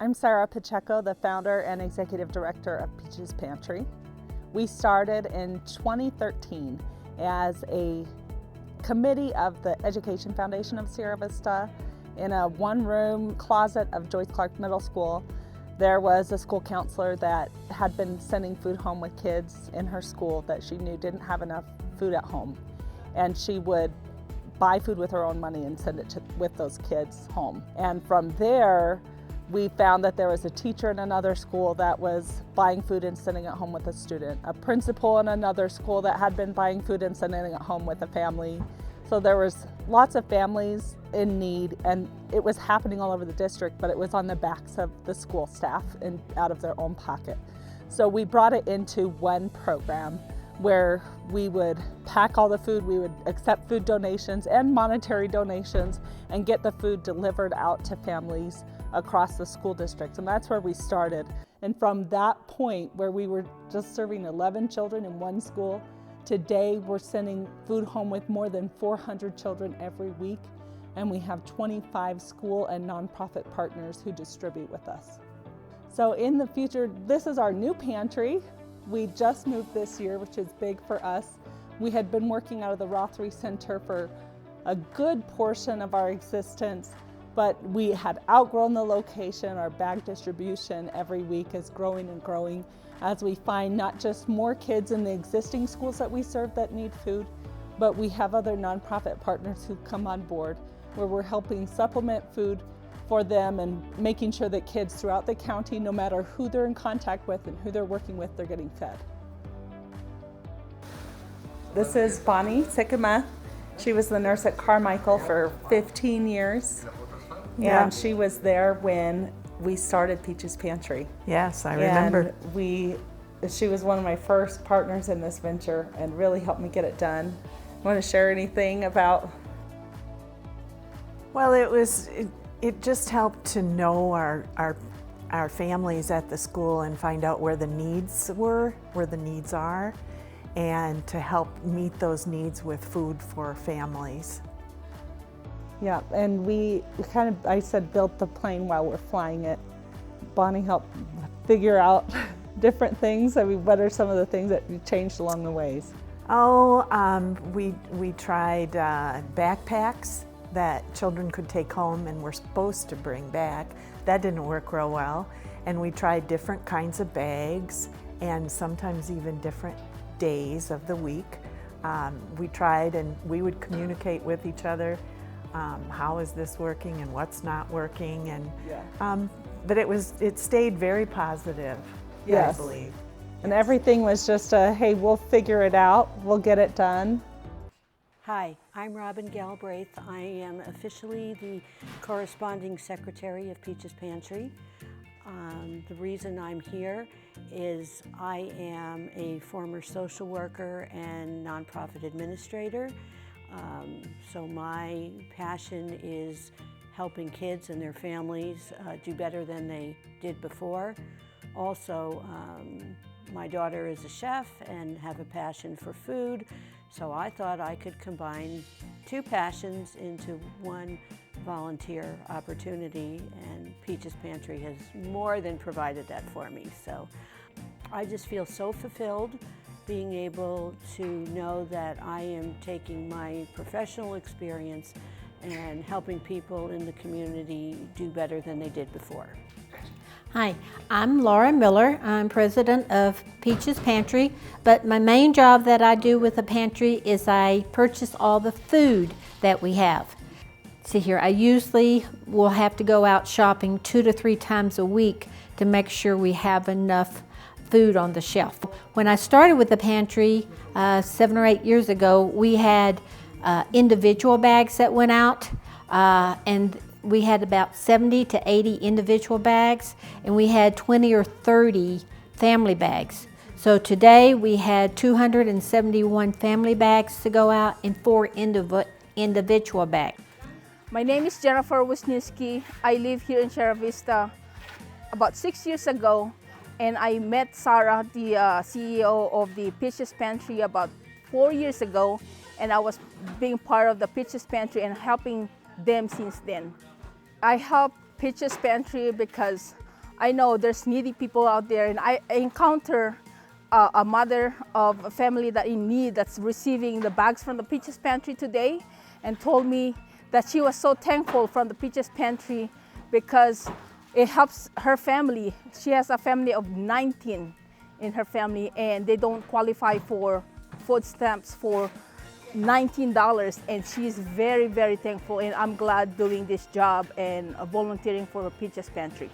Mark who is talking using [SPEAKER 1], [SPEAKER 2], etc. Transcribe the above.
[SPEAKER 1] I'm Sarah Pacheco, the founder and executive director of Cochise Pantry. We started in 2013 as a committee of the Education Foundation of Sierra Vista in a one-room closet of Joyce Clark Middle School. There was a school counselor that had been sending food home with kids in her school that she knew didn't have enough food at home. And she would buy food with her own money and send it with those kids home. And from there, we found that there was a teacher in another school that was buying food and sending it home with a student, a principal in another school that had been buying food and sending it home with a family. So there was lots of families in need, and it was happening all over the district, but it was on the backs of the school staff and out of their own pocket. So we brought it into one program where we would pack all the food, we would accept food donations and monetary donations and get the food delivered out to families across the school districts. And that's where we started. And from that point where we were just serving 11 children in one school, today we're sending food home with more than 400 children every week. And we have 25 school and nonprofit partners who distribute with us. So in the future, this is our new pantry. We just moved this year, which is big for us. We had been working out of the Rothery Center for a good portion of our existence, but we had outgrown the location. Our bag distribution every week is growing and growing as we find not just more kids in the existing schools that we serve that need food, but we have other nonprofit partners who come on board where we're helping supplement food for them and making sure that kids throughout the county, no matter who they're in contact with and who they're working with, they're getting fed. This is Bonnie Sikkema. She was the nurse at Carmichael for 15 years. Yeah. And she was there when we started Peaches Pantry.
[SPEAKER 2] Yes, I remember.
[SPEAKER 1] And she was one of my first partners in this venture and really helped me get it done. Want to share anything about?
[SPEAKER 2] Well, it just helped to know our families at the school and find out where the needs were, where the needs are, and to help meet those needs with food for families.
[SPEAKER 1] Yeah, and we kind of, I said, built the plane while we're flying it. Bonnie helped figure out different things. I mean, what are some of the things that you changed along the ways?
[SPEAKER 2] Oh, we tried backpacks that children could take home and were supposed to bring back. That didn't work real well. And we tried different kinds of bags and sometimes even different days of the week. We tried, and we would communicate with each other. How is this working and what's not working? And yeah. But it stayed very positive, yes. I believe.
[SPEAKER 1] And everything was just hey, we'll figure it out, we'll get it done.
[SPEAKER 3] Hi, I'm Robin Galbraith. I am officially the corresponding secretary of Peaches Pantry. The reason I'm here is I am a former social worker and nonprofit administrator. So my passion is helping kids and their families do better than they did before. Also, my daughter is a chef and have a passion for food, so I thought I could combine two passions into one volunteer opportunity, and Peaches Pantry has more than provided that for me. So I just feel so fulfilled being able to know that I am taking my professional experience and helping people in the community do better than they did before.
[SPEAKER 4] Hi, I'm Laura Miller. I'm president of Peaches Pantry, but my main job that I do with the pantry is I purchase all the food that we have. See here, I usually will have to go out shopping 2 to 3 times a week to make sure we have enough food on the shelf. When I started with the pantry 7 or 8 years ago, we had individual bags that went out, and we had about 70 to 80 individual bags, and we had 20 or 30 family bags. So today we had 271 family bags to go out and 4 individual bags.
[SPEAKER 5] My name is Jennifer Wisniewski. I live here in Sierra Vista. About 6 years ago, and I met Sarah, the CEO of the Peaches Pantry, about 4 years ago, and I was being part of the Peaches Pantry and helping them since then. I help Peaches Pantry because I know there's needy people out there, and I encounter a mother of a family that in need that's receiving the bags from the Peaches Pantry today, and told me that she was so thankful from the Peaches Pantry because it helps her family. She has a family of 19 in her family, and they don't qualify for food stamps for $19, and she's very, very thankful, and I'm glad doing this job and volunteering for Peaches Pantry.